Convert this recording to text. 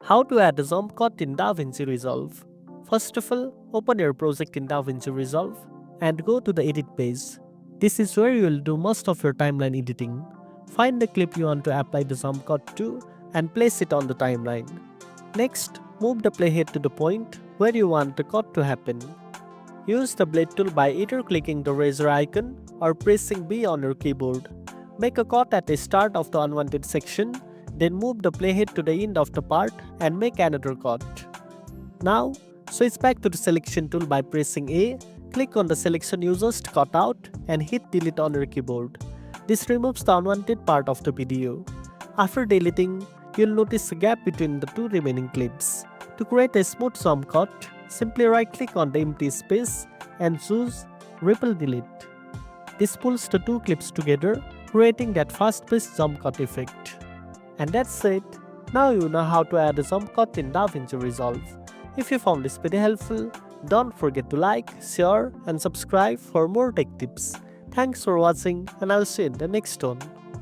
How to add a jump cut in DaVinci Resolve. First of all, open your project in DaVinci Resolve and go to the edit page. This is where you will do most of your timeline editing. Find the clip you want to apply the jump cut to and place it on the timeline. Next, move the playhead to the point where you want the cut to happen. Use the blade tool by either clicking the razor icon or pressing B on your keyboard. Make a cut at the start of the unwanted section, then move the playhead to the end of the part and make another cut. Now, switch back to the selection tool by pressing A, click on the selection you just cut out and hit delete on your keyboard. This removes the unwanted part of the video. After deleting, you'll notice a gap between the two remaining clips. To create a smooth jump cut, simply right-click on the empty space and choose Ripple Delete. This pulls the two clips together, creating that fast-paced jump cut effect. And that's it. Now you know how to add a jump cut in DaVinci Resolve. If you found this video helpful, don't forget to like, share and subscribe for more tech tips. Thanks for watching and I'll see you in the next one.